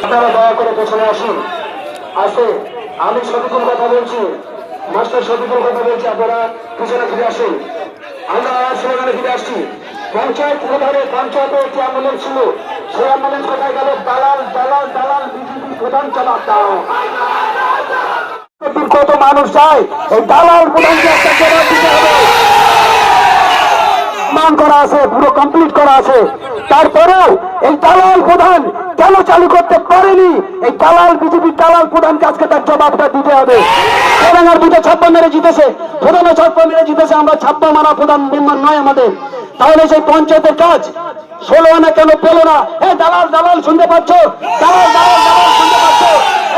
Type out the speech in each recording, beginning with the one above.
আপনারা দয়া করে পেছনে আসুন। আসে আমি শফিকুল কথা বলছি, মাস্টার শফিকুল কথা বলছি, আপনারা পিছনে ফিরে আসুন। আমরা স্লোগানে ফিরে আসছি। পঞ্চায়েত প্রধানের পঞ্চায়েতে একটি অ্যাম্বুলেন্স ছিল, সেই অ্যাম্বুলেন্স কোথায় গেল? দালাল দালাল দালাল বিজেপি প্রধান চালাক দাও। কত মানুষ চায় এই দালাল প্রধানকে একটা জবাব দিতে হবে। মান করা আছে, পুরো কমপ্লিট করা আছে, তারপরেও এই দালাল প্রধান কেন চালু করতে পারেনি? এই দালাল বিজেপির দালাল প্রধানকে আজকে তার জবাবটা দিতে হবে। তেলেঙ্গার বুথে ছাপ্পা মেরে জিতেছে, প্রধানে ছাপ্পা মেরে জিতেছে, আমরা ছাপ্পা মারা প্রধান মেম্বার নয় আমাদের। তাহলে সেই পঞ্চায়েতের কাজ 16 আনা কেন পেল না? এই দালাল দালাল শুনতে পাচ্ছ? দালাল দালাল দালাল শুনতে পাচ্ছ?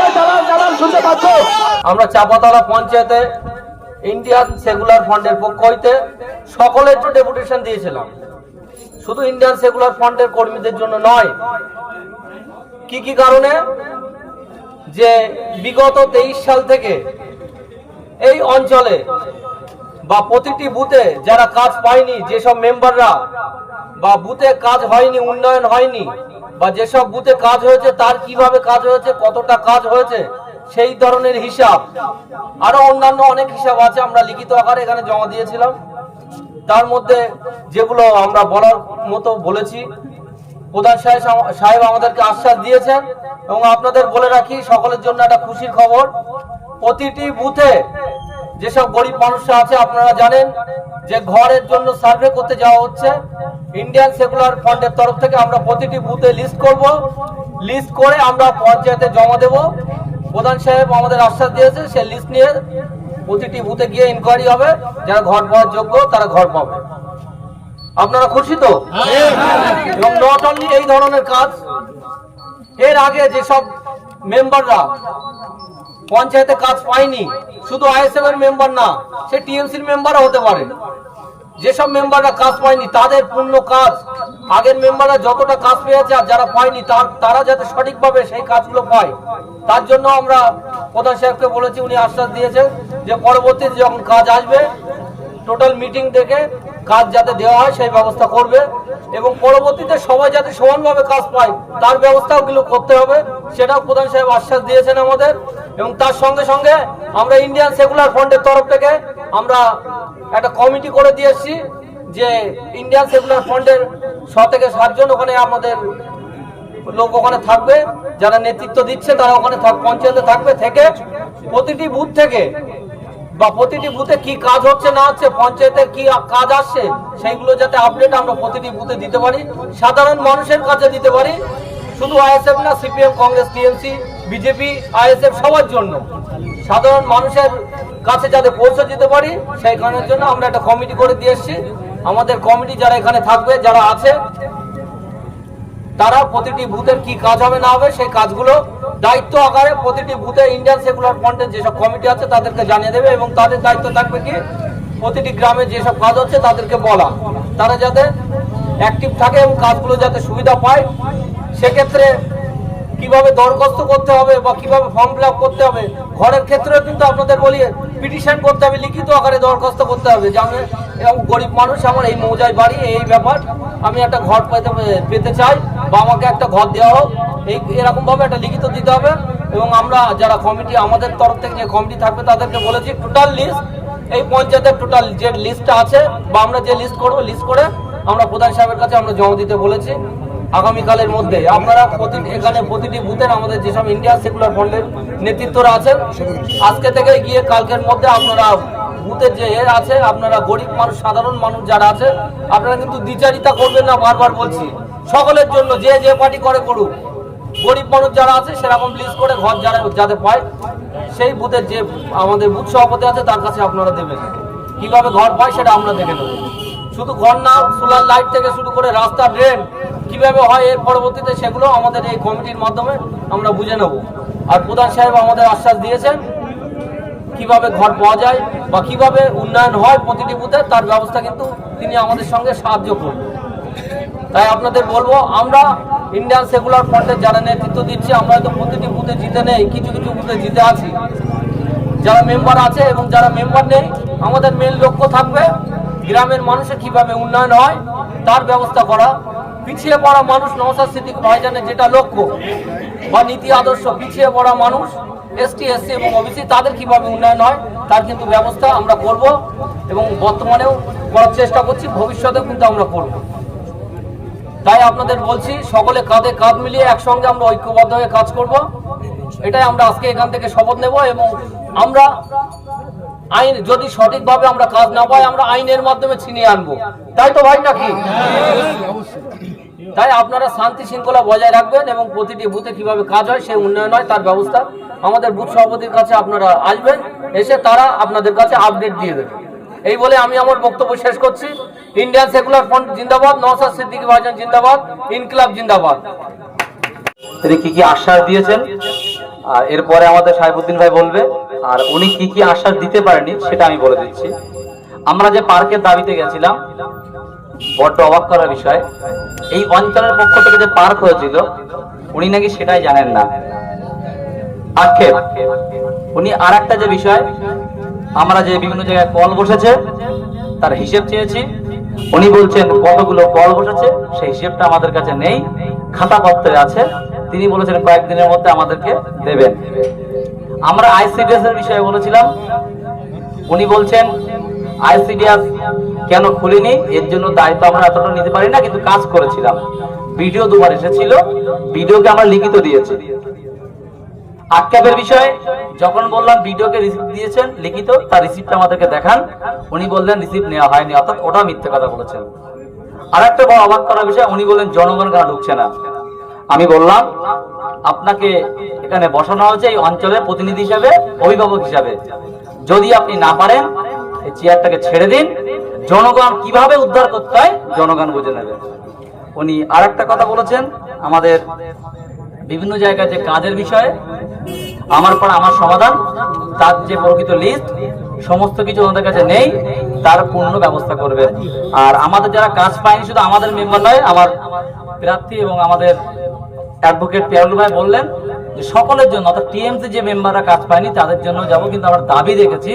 এই দালাল দালাল শুনতে পাচ্ছ? আমরা চাপাতলা পঞ্চায়েতে ইন্ডিয়ান সেকুলার ফ্রন্টের পক্ষ হইতে সকলের জন্য ডেপুটেশন দিয়েছিলাম, শুধু ইন্ডিয়ান সেকুলার ফ্রন্টের কর্মীদের জন্য নয়। কি কারণে? যে বিগত 23 সাল থেকে এই অঞ্চলে বা প্রতিটি বুথে যারা কাজ পায়নি, যেসব মেম্বাররা বা বুথে কাজ হয়নি, উন্নয়ন হয়নি, বা যেসব বুথে কাজ হয়েছে তার কিভাবে কাজ হয়েছে, কতটা কাজ হয়েছে, সেই ধরনের হিসাব, আরো অন্যান্য অনেক হিসাব আছে, আমরা লিখিত আকারে এখানে জমা দিয়েছিলাম। তার মধ্যে যেগুলো আমরা বলার মতো বলেছি, প্রধান সাহেব আমাদেরকে আশ্বাস দিয়েছেন। এবং আপনাদের বলে রাখি, সকলের জন্য একটা খুশির খবর, প্রতিটি বুথে যেসব গরিব মানুষরা আছে, আপনারা জানেন যে ঘরের জন্য সার্ভে করতে যাওয়া হচ্ছে। ইন্ডিয়ান সেকুলার ফ্রন্টের তরফ থেকে আমরা প্রতিটি বুথে লিস্ট করব, লিস্ট করে আমরা পঞ্চায়েতে জমা দেব। প্রধান সাহেব আমাদের আশ্বাস দিয়েছে, সে লিস্ট নিয়ে প্রতিটি বুথে গিয়ে ইনকোয়ারি হবে, যারা ঘর পাওয়ার যোগ্য তারা ঘর পাবে। আপনারা খুশি তো? এবং নট অনলি এই ধরনের কাজ, এর আগে যেসব মেম্বাররা পঞ্চায়েতে কাজ পায়নি, শুধু আইএসএফ এর মেম্বার না, সে টিএমসির মেম্বারও হতে পারে, যেসব মেম্বাররা কাজ পায়নি তাদের পূর্ণ কাজ, আগের মেম্বাররা যতটা কাজ পেয়েছে আর যারা পায়নি তারা যাতে সঠিকভাবে সেই কাজগুলো পায়, তার জন্য আমরা প্রধান সাহেবকে বলেছি, উনি আশ্বাস দিয়েছেন যে পরবর্তীতে যখন কাজ আসবে টোটাল মিটিং দেখে কাজ যাতে দেওয়া হয় সেই ব্যবস্থা করবে, এবং পরবর্তীতে সবাই যাতে সমানভাবে কাজ পায় তার ব্যবস্থাগুলো করতে হবে, সেটাও প্রধান সাহেব আশ্বাস দিয়েছেন আমাদের। এবং তার সঙ্গে সঙ্গে আমরা ইন্ডিয়ান সেকুলার ফ্রন্টের তরফ থেকে আমরা একটা কমিটি করে দিয়েছি, যে ইন্ডিয়ান সেকুলার ফ্রন্টের 6 থেকে 7 জন ওখানে আমাদের লোক ওখানে থাকবে, যারা নেতৃত্ব দিচ্ছে তারা ওখানে পঞ্চায়েতে থাকবে, থেকে প্রতিটি বুথ থেকে বা প্রতিটি বুথে কি কাজ হচ্ছে না হচ্ছে, পঞ্চায়েতে কি কাজ আসছে, সেইগুলো যাতে আপডেট আমরা প্রতিটি বুথে দিতে পারি, সাধারণ মানুষের কাছে দিতে পারি, শুধু আইএসএফ না, CPM, Congress, TMC, BJP, ISF সবার জন্য, সাধারণ মানুষের কাছে যাতে পৌঁছে দিতে পারি, সেই কারণের জন্য আমরা একটা কমিটি করে দিয়ে এসেছি। আমাদের কমিটি যারা এখানে থাকবে, যারা আছে, তারা প্রতিটি বুথের কি কাজ হবে না হবে সেই কাজগুলো দায়িত্ব আকারে প্রতিটি বুথে ইন্ডিয়ান সেকুলার ফ্রন্টের যেসব কমিটি আছে তাদেরকে জানিয়ে দেবে, এবং তাদের দায়িত্ব থাকবে কি প্রতিটি গ্রামে যেসব কাজ হচ্ছে তাদেরকে বলা, তারা যাতে অ্যাক্টিভ থাকে এবং কাজগুলো যাতে সুবিধা পায়। সেক্ষেত্রে কিভাবে দরখাস্ত করতে হবে বা কিভাবে ফর্ম ফিল আপ করতে হবে, ঘরের ক্ষেত্রেও কিন্তু আপনাদের বলি পিটিশন করতে হবে, লিখিত আকারে দরখাস্ত করতে হবে যে আমি গরিব মানুষ, আমার এই মৌজায় বাড়ি, এই ব্যাপার, আমি একটা ঘর পেতে চাই বা আমাকে একটা ঘর দেওয়া হোক, এরকম ভাবে একটা লিখিত দিতে হবে। এবং আমরা যারা কমিটি, আমাদের তরফ থেকে যে কমিটি থাকবে তাদেরকে বলেছি টোটাল লিস্ট, এই পঞ্চায়েতের টোটাল যে লিস্টটা আছে বা আমরা যে লিস্ট করবো, লিস্ট করে আমরা প্রধান সাহেবের কাছে আমরা জমা দিতে বলেছি। আগামীকালের মধ্যে আপনারা এখানে প্রতিটি বুথের আমাদের যেসব ইন্ডিয়ান সেকুলার ফ্রন্টের নেতৃত্বরা আছেন, আজকে থেকে গিয়ে কালকের মধ্যে আপনারা বুথের যে আছে, আপনারা গরিব মানুষ, সাধারণ মানুষ যারা আছে, আপনারা কিন্তু দ্বিচারিতা করবেন না। বারবার বলছি, সকলের জন্য যে পার্টি করে করুক, গরিব মানুষ যারা আছে সেরকম লিস্ট করে ঘর যাতে পায়, সেই বুথের যে আমাদের বুথ সভাপতি আছে তার কাছে আপনারা দেবেন। কিভাবে ঘর পায় সেটা আমরা দেখে নেব। শুধু ঘর না, সোলার লাইট থেকে শুরু করে রাস্তা, ড্রেন কিভাবে হয় এর পরবর্তীতে সেগুলো আমাদের এই কমিটির মাধ্যমে আমরা বুঝে নেব। আর প্রধান সাহেব আমাদের আশ্বাস দিয়েছেন কিভাবে ঘর পাওয়া যায় বা কিভাবে উন্নয়ন হয় প্রতিটি বুথে, তার ব্যবস্থা কিন্তু তিনি আমাদের সঙ্গে সাহায্য করবেন। তাই আপনাদের বলবো, আমরা ইন্ডিয়ান সেকুলার ফ্রন্টের যারা নেতৃত্ব দিচ্ছে, আমরা হয়তো প্রতিটি বুথে জিতে নেই, কিছু কিছু বুথে জিতে আছি। যারা মেম্বার আছে এবং যারা মেম্বার নেই, আমাদের মেন লক্ষ্য থাকবে গ্রামের মানুষের কিভাবে উন্নয়ন হয় তার ব্যবস্থা করা। পিছিয়ে পড়া মানুষ, নওশাদ সিদ্দিক ভাইজানের যেটা লক্ষ্য বা নীতি আদর্শ, পিছিয়ে পড়া মানুষ, এসটি, এসসি এবং ওবিসি, তাদের কিভাবে উন্নয়ন হয় তার কিন্তু ব্যবস্থা আমরা করব এবং বর্তমানেও করার চেষ্টা করছি, ভবিষ্যতেও কিন্তু আমরা করব। তাই আপনাদের বলছি, সকলে কাঁধে কাঁধ মিলিয়ে একসঙ্গে আমরা ঐক্যবদ্ধ হয়ে কাজ করব। এটাই আমরা আজকে এখান থেকে শপথ নেব এবং আমরা আইন, যদি সঠিকভাবে আমরা কাজ না পাই, আমরা আইনের মাধ্যমে ছিনিয়ে আনবো। তাই তো ভাই নাকি? তাই আপনারা শান্তি শৃঙ্খলা বজায় রাখবেন এবং প্রতিটি বুথে কিভাবে কাজ হয়, সেই উন্নয়ন হয় তার ব্যবস্থা আমাদের বুথ সভাপতির কাছে আপনারা আসবেন, এসে তারা আপনাদের কাছে আপডেট দিয়ে দেবে। এই বলে আমি আমার বক্তব্য শেষ করছি। ইন্ডিয়ান সেকুলার ফ্রন্ট জিন্দাবাদ, নওশাদ সিদ্দিকী ভাইজান জিন্দাবাদ, ইনকিলাব জিন্দাবাদ। তিনি কি কি আশ্বাস দিয়েছেন আর এরপরে আমাদের সাহেবউদ্দিন ভাই বলবে, আর উনি কি কি আশ্বাস দিতে পারেনি সেটা আমি বলে দিচ্ছি। আমরা যে পার্কের দাবিতে গেছিলাম, বড্ড অবাক করার বিষয়, এই অঞ্চলের পক্ষ থেকে যে পার্ক হয়েছিল উনি নাকি সেটাই জানেন না। আক্ষেপ। উনি আর একটা যে বিষয়, আমরা যে বিভিন্ন জায়গায় কল বসেছে তার হিসেব চেয়েছি, উনি বলছেন কতগুলো কল বসেছে সেই হিসেবটা আমাদের কাছে নেই, খাতাপত্রে আছে। তিনি বলেছেন কয়েকদিনের মধ্যে আমাদেরকে দেবেন। আমরা আইসিডিএস এর বিষয়ে বলেছিলাম, উনি বলছেন আইসিডিএস কেন খুলিনি, এর জন্য দায়িত্ব আমরা এতটা নিতে পারি না, কিন্তু কাজ করেছিলাম। ভিডিও দুবার এসেছিল, ভিডিওকে আমরা লিখিত দিয়েছি। আক্ষেপের বিষয়ে যখন বললাম ভিডিওকে রিসিপ্ট দিয়েছেন লিখিত, তার রিসিপ্টটা আমাদেরকে দেখান, উনি বললেন রিসিপ্ট নেওয়া হয়নি, অর্থাৎ ওটা মিথ্যে কথা বলেছেন। আর একটা বড় অবাক করার বিষয়, উনি বললেন জনগণ কেন ঢুকছে না। আমি বললাম আপনাকে এখানে বসানো হয়েছে এই অঞ্চলের প্রতিনিধি হিসাবে, অভিভাবক হিসাবে, যদি আপনি না পারেন এই চেয়ারটাকে ছেড়ে দিন, জনগণ কিভাবে উদ্ধার করতে হয় জনগণ বুঝে নেবে। উনি আর একটা কথা বলেছেন, আমাদের বিভিন্ন জায়গায় যে কাজের বিষয়ে, আমার পর আমার সমাধান, তার যে প্রকৃত লিস্ট সমস্ত কিছু ওনাদের কাছে নেই, তার পূর্ণ ব্যবস্থা করবে। আর আমাদের যারা কাজ পায়নি, শুধু আমাদের মেম্বার নয়, আমার প্রার্থী এবং আমাদের অ্যাডভোকেট পিয়ারুল ভাই বললেন যে সকলের জন্য, অর্থাৎ টিএমসি যে মেম্বাররা কাজ পায়নি তাদের জন্য যাব। কিন্তু আমরা দাবি রেখেছি,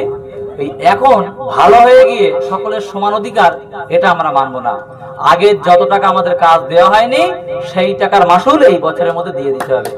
এই এখন ভালো হয়ে গিয়ে সকলের সমান অধিকার, এটা আমরা মানবো না। আগে যত টাকা আমাদের কাজ দেওয়া হয়নি সেই টাকার মাসুল এই বছরের মধ্যে দিয়ে দিতে হবে।